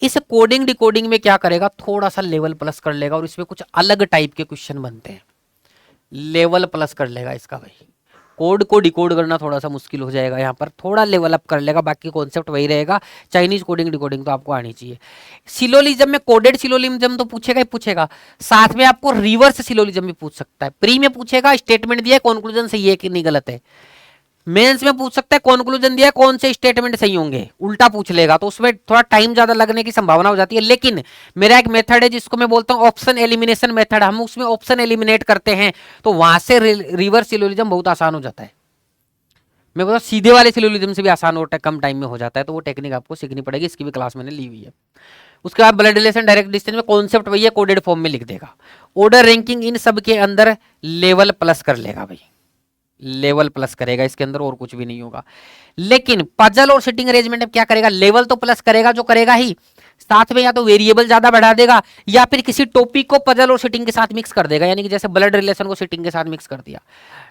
इस कोडिंग डिकोडिंग में क्या करेगा, थोड़ा सा लेवल प्लस कर लेगा और इसमें कुछ अलग टाइप के क्वेश्चन बनते हैं। लेवल प्लस कर लेगा इसका भाई। कोड को डिकोड करना थोड़ा सा मुश्किल हो जाएगा, यहाँ पर थोड़ा लेवल अप कर लेगा, बाकी कॉन्सेप्ट वही रहेगा। चाइनीज कोडिंग डिकोडिंग तो आपको आनी चाहिए। सिलोलिज्म में कोडेड सिलोलिज्म तो पूछेगा ही पूछेगा, साथ में आपको रिवर्स सिलोलिज्म भी पूछ सकता है। प्री में पूछेगा स्टेटमेंट दिया, कंक्लूजन सही है कि नहीं गलत है। मेंस में पूछ सकता है कंक्लूजन दिया, कौन से स्टेटमेंट सही होंगे, उल्टा पूछ लेगा, तो उसमें थोड़ा टाइम ज्यादा लगने की संभावना हो जाती है। लेकिन मेरा एक मेथड है जिसको मैं बोलता हूं ऑप्शन एलिमिनेशन मेथड। हम उसमें ऑप्शन एलिमिनेट करते हैं तो वहां से रिवर्स सिलोजिज्म बहुत आसान हो जाता है। मैं बोलता सीधे वाले सिलोजिज्म से भी आसान होता है, कम टाइम में हो जाता है। तो वो टेक्निक आपको सीखनी पड़ेगी, इसकी भी क्लास मैंने ली हुई है। उसके बाद ब्लड रिलेशन, डायरेक्ट डिस्टेंस में कॉन्सेप्ट वही है, कोडेड फॉर्म में लिख देगा। ऑर्डर रैंकिंग इन सब के अंदर लेवल प्लस कर लेगा भाई, लेवल प्लस करेगा इसके अंदर, और कुछ भी नहीं होगा। लेकिन पजल और सिटिंग अरेंजमेंट में क्या करेगा, लेवल तो प्लस करेगा, जो करेगा ही साथ में या तो वेरिएबल ज्यादा बढ़ा देगा या फिर किसी टॉपिक को पजल और सिटिंग के साथ मिक्स कर देगा। यानी कि जैसे ब्लड रिलेशन को सिटिंग के साथ मिक्स कर दिया,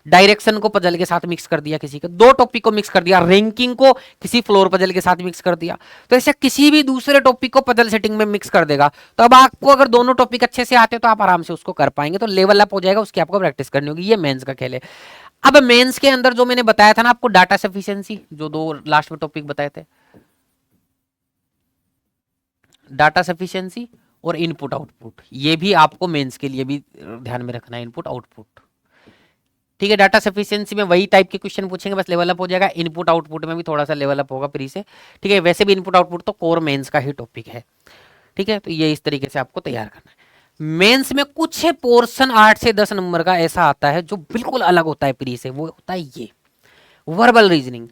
डायरेक्शन को पजल के साथ मिक्स कर दिया, किसी के दो टॉपिक को मिक्स कर दिया, रैंकिंग को किसी फ्लोर पजल के साथ मिक्स कर दिया। तो ऐसे किसी भी दूसरे टॉपिक को पजल सेटिंग में मिक्स कर देगा। तो अब आपको अगर दोनों टॉपिक अच्छे से आते तो आप आराम से उसको कर पाएंगे, तो लेवल अप हो जाएगा, उसकी आपको प्रैक्टिस करनी होगी। ये मेंस का खेल है। अब मेंस के अंदर जो मैंने बताया था ना आपको, डाटा सफिशिएंसी, जो दो लास्ट में टॉपिक बताए थे, डाटा सफिशिएंसी और इनपुट आउटपुट, ये भी आपको मेंस के लिए भी ध्यान में रखना है, इनपुट आउटपुट। ठीक है, डाटा सफिशिएंसी में वही टाइप के क्वेश्चन पूछेंगे, बस लेवल अप हो जाएगा। इनपुट आउटपुट में भी थोड़ा सा लेवल अप होगा प्री से। ठीक है, वैसे भी इनपुट आउटपुट तो कोर मेंस का ही टॉपिक है। ठीक है, तो ये इस तरीके से आपको तैयार करना है। मेंस में कुछ पोर्शन 8 से 10 नंबर का ऐसा आता है जो बिल्कुल अलग होता है प्री से। वो होता है ये वर्बल रीजनिंग,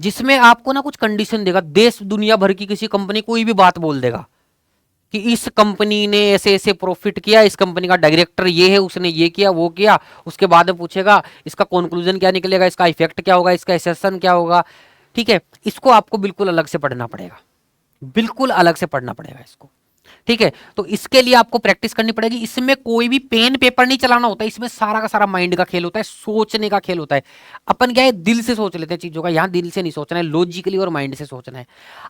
जिसमें आपको ना कुछ कंडीशन देगा, देश दुनिया भर की किसी कंपनी कोई भी बात बोल देगा, कि इस कंपनी ने ऐसे ऐसे प्रॉफिट किया, इस कंपनी का डायरेक्टर ये है, उसने ये किया वो किया। उसके बाद में पूछेगा इसका कंक्लूजन क्या निकलेगा, इसका इफेक्ट क्या होगा, इसका एसेसन क्या होगा। ठीक है, इसको आपको बिल्कुल अलग से पढ़ना पड़ेगा, बिल्कुल अलग से पढ़ना पड़ेगा इसको। ठीक है, तो इसके लिए आपको प्रैक्टिस करनी पड़ेगी। इसमें कोई भी पेन पेपर नहीं चलाना होता है, इसमें सारा का सारा माइंड का खेल होता है, सोचने का खेल होता है। अपन क्या है, दिल से सोच लेते हैं चीजों का, यहां दिल से नहीं सोचना है, लॉजिकली और माइंड से सोचना है।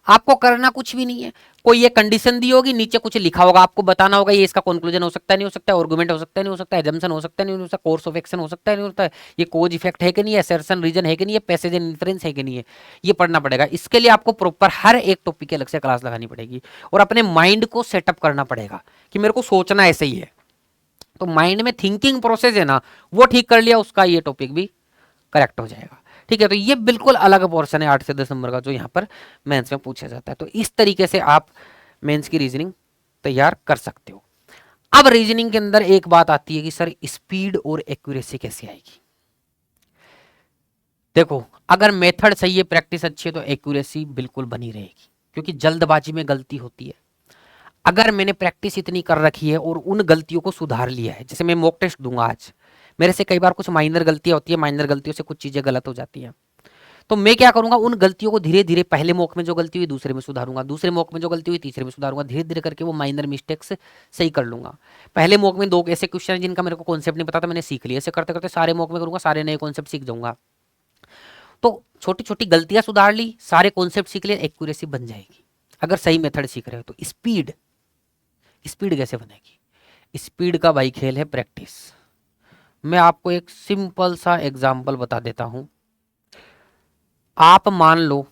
आपको करना कुछ भी नहीं है, कोई ये कंडीशन दी होगी, नीचे कुछ लिखा होगा, आपको बताना होगा ये इसका कंक्लूजन हो सकता है, नहीं हो सकता है, आर्गुमेंट हो सकता है, नहीं हो सकता है, एजम्पशन हो सकता है, नहीं हो सकता, कोर्स ऑफ एक्शन हो सकता है, नहीं होता है, ये कोज इफेक्ट है कि नहीं है, असर्शन रीजन है कि नहीं है, पैसेज एंड इन्फरेंस है कि नहीं है, ये पढ़ना पड़ेगा। इसके लिए आपको प्रॉपर हर एक टॉपिक की अलग से क्लास लगानी पड़ेगी और अपने माइंड को सेटअप करना पड़ेगा कि मेरे को सोचना ऐसे ही है। तो माइंड में थिंकिंग प्रोसेस है ना, वो ठीक कर लिया, उसका ये टॉपिक भी करेक्ट हो जाएगा। ठीक है, तो ये बिल्कुल अलग पोर्शन है 8 से 10 नंबर का जो यहाँ पर मेंस में पूछा जाता है। तो इस तरीके से आप मेंस की रीजनिंग तैयार कर सकते हो। अब रीजनिंग के अंदर एक बात आती है कि सर स्पीड और एक्यूरेसी कैसे आएगी। देखो, अगर मेथड सही है, प्रैक्टिस अच्छी है, तो एक्यूरेसी बिल्कुल बनी रहेगी, क्योंकि जल्दबाजी में गलती होती है। अगर मैंने प्रैक्टिस इतनी कर रखी है और उन गलतियों को सुधार लिया है, जैसे मैं मॉक टेस्ट दूंगा आज, मेरे से कई बार कुछ माइनर गलतियां होती है, माइनर गलतियों से कुछ चीजें गलत हो जाती हैं, तो मैं क्या करूंगा, उन गलतियों को धीरे धीरे, पहले मॉक में जो गलती हुई दूसरे में सुधारूंगा, दूसरे मॉक में जो गलती हुई तीसरे में सुधारूंगा, धीरे धीरे करके वो माइनर मिस्टेक्स सही कर लूंगा। पहले मॉक में 2 ऐसे क्वेश्चन हैं जिनका मेरे को कॉन्सेप्ट नहीं पता था, मैंने सीख लिया, ऐसे करते करते सारे मॉक में करूंगा, सारे नए कॉन्सेप्ट सीख जाऊंगा। तो छोटी छोटी गलतियां सुधार ली, सारे कॉन्सेप्ट सीख लिए, एक्यूरेसी बन जाएगी अगर सही मेथड सीख रहे हो। तो स्पीड, स्पीड कैसे बनेगी? स्पीड का भाई खेल है प्रैक्टिस। मैं आपको एक सिंपल सा एग्जांपल बता देता हूं। आप मान लो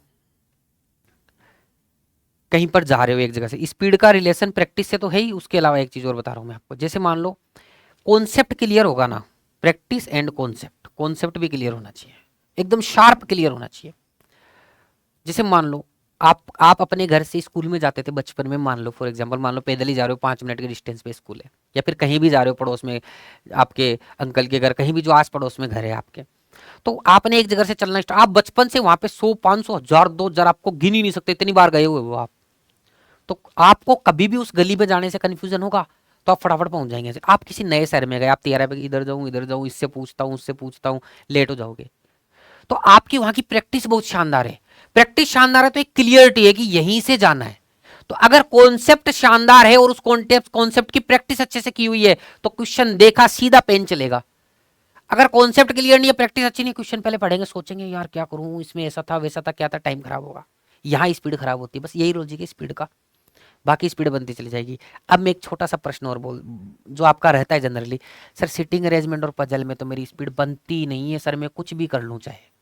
कहीं पर जा रहे हो एक जगह से, स्पीड का रिलेशन प्रैक्टिस से तो है ही, उसके अलावा एक चीज और बता रहा हूं मैं आपको। जैसे मान लो कॉन्सेप्ट क्लियर होगा ना, प्रैक्टिस एंड कॉन्सेप्ट, कॉन्सेप्ट भी क्लियर होना चाहिए, एकदम शार्प क्लियर होना चाहिए। जैसे मान लो आप अपने घर से स्कूल में जाते थे बचपन में, मान लो फॉर एग्जांपल, मान लो पैदल ही जा रहे हो, 5 मिनट के डिस्टेंस पे स्कूल है, या फिर कहीं भी जा रहे हो पड़ोस में, आपके अंकल के घर, कहीं भी जो आस पड़ोस में घर है आपके, तो आपने एक जगह से चलना स्टार्ट, आप बचपन से वहां पे 100 500 1000 2000 आपको गिन ही नहीं सकते, इतनी बार गए हुए हो आप। तो आपको कभी भी उस गली में जाने से कंफ्यूजन होगा, तो आप फटाफट पहुंच जाएंगे। आप किसी नए शहर में गए, आप तैयार है इधर जाऊं, इससे पूछता हूं, उससे पूछता हूं, लेट हो जाओगे। तो आपकी वहां की प्रैक्टिस बहुत शानदार है, प्रैक्टिस शानदार है तो एक क्लियरिटी है कि यहीं से जाना है। तो अगर कॉन्सेप्ट शानदार है और उस कॉन्सेप्ट की प्रैक्टिस अच्छे से की हुई है, तो क्वेश्चन देखा सीधा पेन चलेगा। अगर कॉन्सेप्ट क्लियर नहीं है, प्रैक्टिस अच्छी नहीं, क्वेश्चन पहले पढ़ेंगे, सोचेंगे यार क्या करूं, इसमें ऐसा था वैसा था, क्या था, टाइम खराब होगा। यहाँ स्पीड खराब होती है, बस यही लॉजिक है स्पीड का, बाकी स्पीड बनती चली जाएगी। अब मैं एक छोटा सा प्रश्न और बोल, जो आपका रहता है जनरली, सर सिटिंग अरेंजमेंट और पजल में तो मेरी स्पीड बनती नहीं है सर, मैं कुछ भी कर लूं चाहे।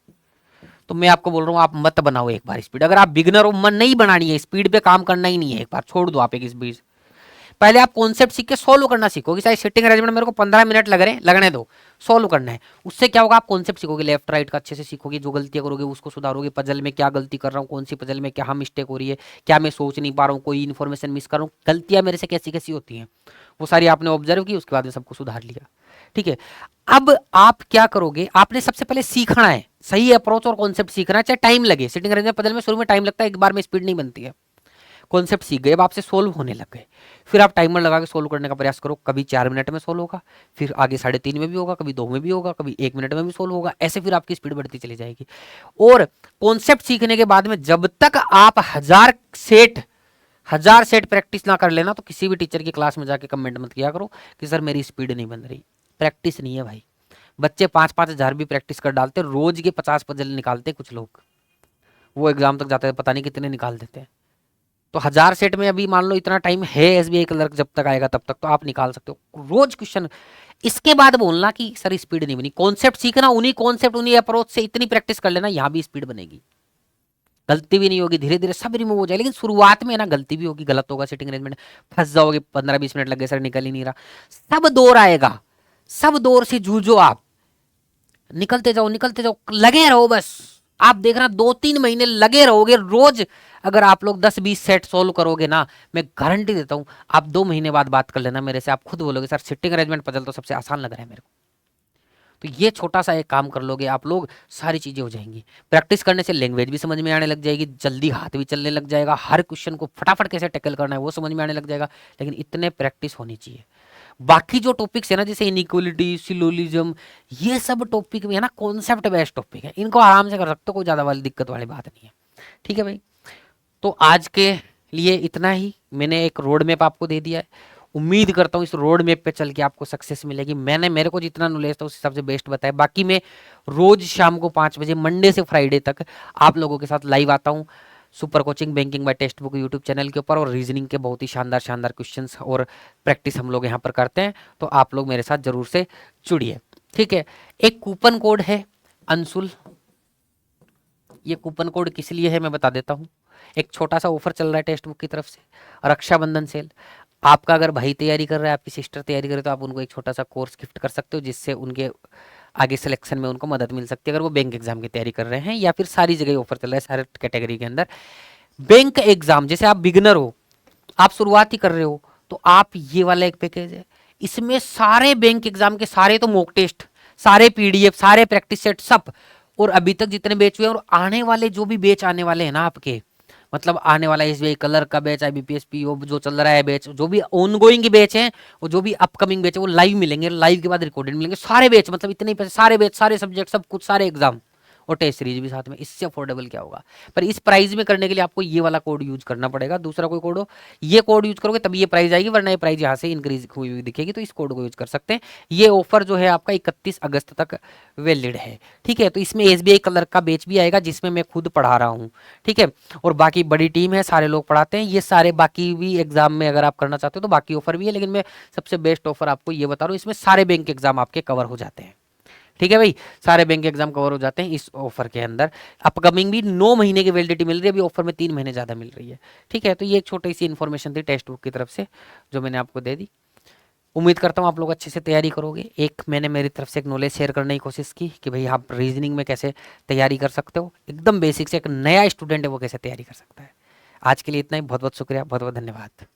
तो मैं आपको बोल रहा हूँ आप मत बनाओ एक बार स्पीड, अगर आप बिगनर हो, मन नहीं बनानी है, स्पीड पे काम करना ही नहीं है, एक बार छोड़ दो आप एक स्पीड। पहले आप कॉन्सेप्ट सीख के सोल्व करना सीखोगे, चाहे सिटिंग अरेंजमेंट मेरे को 15 मिनट लग रहे हैं, लगने दो, सोल्व करना है। उससे क्या होगा, आप कॉन्सेप्ट सीखोगे, लेफ्ट राइट का अच्छे से सीखोगे, जो गलतियां करोगे उसको सुधारोगे, पजल में क्या गलती कर रहा हूँ, कौन सी पजल में क्या मिस्टेक हो रही है, क्या मैं सोच नहीं पा रहा हूँ, कोई इन्फॉर्मेशन मिस कर रहा हूँ, गलतियां मेरे से कैसी कैसी होती हैं, वो सारी आपने ऑब्जर्व की, उसके बाद में सबको सुधार लिया। ठीक है, अब आप क्या करोगे, आपने सबसे पहले सीखना है, सही अप्रोच और कॉन्सेप्ट सीखना है, चाहे टाइम लगे। सिटिंग अरेंजमेंट पजल में शुरू में टाइम लगता है, एक बार में स्पीड नहीं बनती है। कॉन्सेप्ट सीख गए, अब आपसे सोल्व होने लग गए, फिर आप टाइमर लगा के सोल्व करने का प्रयास करो, कभी 4 मिनट में सोल्व होगा, फिर आगे 3.5 में भी होगा, कभी 2 में भी होगा, कभी 1 मिनट में भी सोल्व होगा, ऐसे फिर आपकी स्पीड बढ़ती चली जाएगी। और कॉन्सेप्ट सीखने के बाद में जब तक आप 1000 सेट प्रैक्टिस ना कर लेना, तो किसी भी टीचर की क्लास में जाके कमेंट मत किया करो कि सर मेरी स्पीड नहीं बन रही। प्रैक्टिस नहीं है भाई, बच्चे 5-5 हजार भी प्रैक्टिस कर डालते, रोज के 50 पजल निकालते कुछ लोग, वो एग्जाम तक जाते हैं पता नहीं कितने निकाल देते हैं। तो 1000 सेट में अभी मान लो इतना टाइम है, एसबीआई क्लर्क जब तक आएगा तब तक तो आप निकाल सकते हो रोज क्वेश्चन। इसके बाद बोलना कि सर स्पीड नहीं बनी, कॉन्सेप्ट सीखना, उन्हीं कॉन्सेप्ट उन्हीं अप्रोच से इतनी प्रैक्टिस कर लेना, यहां भी स्पीड बनेगी, गलती भी नहीं होगी, धीरे धीरे सब रिमूव हो जाए। लेकिन शुरुआत में ना गलती भी होगी, गलत होगा, सिटिंग अरेंजमेंट फंस जाओगे, 15-20 मिनट लग गए सर निकल ही नहीं रहा, सब दौर आएगा, सब दौर से जूझो आप, निकलते जाओ निकलते जाओ, लगे रहो बस। आप देख रहा 2-3 महीने लगे रहोगे रोज, अगर आप लोग 10-20 सेट सोल्व करोगे ना, मैं गारंटी देता हूं आप 2 महीने बाद बात कर लेना मेरे से, आप खुद बोलोगे सर सिटिंग अरेंजमेंट पजल तो सबसे आसान लग रहा है मेरे को। तो ये छोटा सा एक काम कर लोगे आप लोग, सारी चीज़ें हो जाएंगी। प्रैक्टिस करने से लैंग्वेज भी समझ में आने लग जाएगी, जल्दी हाथ भी चलने लग जाएगा, हर क्वेश्चन को फटाफट कैसे टैकल करना है वो समझ में आने लग जाएगा। लेकिन इतने प्रैक्टिस होनी चाहिए। बाकी जो टॉपिक्स है ना, जैसे इनइक्वलिटी, सिलोजिज्म, ये सब टॉपिक में है ना कॉन्सेप्ट बेस्ड टॉपिक है, इनको आराम से कर सकते हो, कोई ज़्यादा वाली दिक्कत वाली बात नहीं है। ठीक है भाई, तो आज के लिए इतना ही। मैंने एक रोड मैप आपको दे दिया है, उम्मीद करता हूँ इस रोड मैप पे चल के आपको सक्सेस मिलेगी। मैंने मेरे को जितना नॉलेज था उस हिसाब से बेस्ट बताया। बाकी मैं रोज शाम को 5 बजे मंडे से फ्राइडे तक आप लोगों के साथ लाइव आता हूँ super coaching banking by textbook YouTube channel के ऊपर, और रीजनिंग के बहुत ही शानदार शानदार क्वेश्चंस और प्रैक्टिस हम लोग यहाँ पर करते हैं। तो आप लोग मेरे साथ जरूर से जुड़िए। ठीक है, एक कूपन कोड है अंशुल, ये कूपन कोड किस लिए है मैं बता देता हूँ। एक छोटा सा ऑफर चल रहा है टेक्स्ट बुक की तरफ से, रक्षाबंधन सेल। आपका अगर भाई तैयारी कर रहा है, आपकी सिस्टर तैयारी कर रहे, तो आप उनको एक छोटा सा कोर्स गिफ्ट कर सकते हो, जिससे उनके आगे सिलेक्शन में उनको मदद मिल सकती है, अगर वो बैंक एग्जाम की तैयारी कर रहे हैं। या फिर सारी जगह ऑफर चल रहा है, सारे कैटेगरी के अंदर। बैंक एग्जाम, जैसे आप बिगिनर हो, आप शुरुआत ही कर रहे हो, तो आप ये वाला एक पैकेज है, इसमें सारे बैंक एग्जाम के सारे तो मॉक टेस्ट, सारे पीडीएफ, सारे प्रैक्टिस सेट सब, और अभी तक जितने बैच हुए और आने वाले जो भी बैच आने वाले हैं ना आपके, मतलब आने वाला एसबीआई कलर का बैच, आईबीपीएस पीओ जो चल रहा है बैच, जो भी ऑनगोइंग बैच हैं और जो भी अपकमिंग बैच है वो लाइव मिलेंगे, लाइव के बाद रिकॉर्डेड मिलेंगे सारे बैच, मतलब इतने ही पैसे, सारे बैच, सारे सब्जेक्ट, सब कुछ, सारे एग्जाम और टेस्ट सीरीज भी साथ में। इससे अफोर्डेबल क्या होगा। पर इस प्राइस में करने के लिए आपको ये वाला कोड यूज करना पड़ेगा, दूसरा कोई कोड हो, ये कोड यूज करोगे तभी ये प्राइस आएगी, वरना ये प्राइस यहाँ से इंक्रीज हुई हुई दिखेगी। तो इस कोड को यूज कर सकते हैं। ये ऑफर जो है आपका 31 अगस्त तक वैलिड है। ठीक है, तो इसमें एसबीआई कलर का बैच भी आएगा, जिसमें मैं खुद पढ़ा रहा हूँ। ठीक है, और बाकी बड़ी टीम है, सारे लोग पढ़ाते हैं। ये सारे बाकी भी एग्जाम में अगर आप करना चाहते हो तो बाकी ऑफर भी है, लेकिन मैं सबसे बेस्ट ऑफर आपको ये बता रहा हूँ, इसमें सारे बैंक एग्जाम आपके कवर हो जाते हैं। ठीक है भाई, सारे बैंक एग्जाम कवर हो जाते हैं इस ऑफर के अंदर। अपकमिंग भी 9 महीने की वैलिडिटी मिल रही है, अभी ऑफर में 3 महीने ज्यादा मिल रही है। ठीक है, तो ये एक छोटी सी इन्फॉर्मेशन थी टेक्स्ट बुक की तरफ से, जो मैंने आपको दे दी। उम्मीद करता हूँ आप लोग अच्छे से तैयारी करोगे। एक मैंने मेरी तरफ से एक नॉलेज शेयर करने की कोशिश की कि भाई आप रीजनिंग में कैसे तैयारी कर सकते हो, एकदम बेसिक से, एक नया स्टूडेंट है वो कैसे तैयारी कर सकता है। आज के लिए इतना ही, बहुत बहुत शुक्रिया, बहुत बहुत धन्यवाद।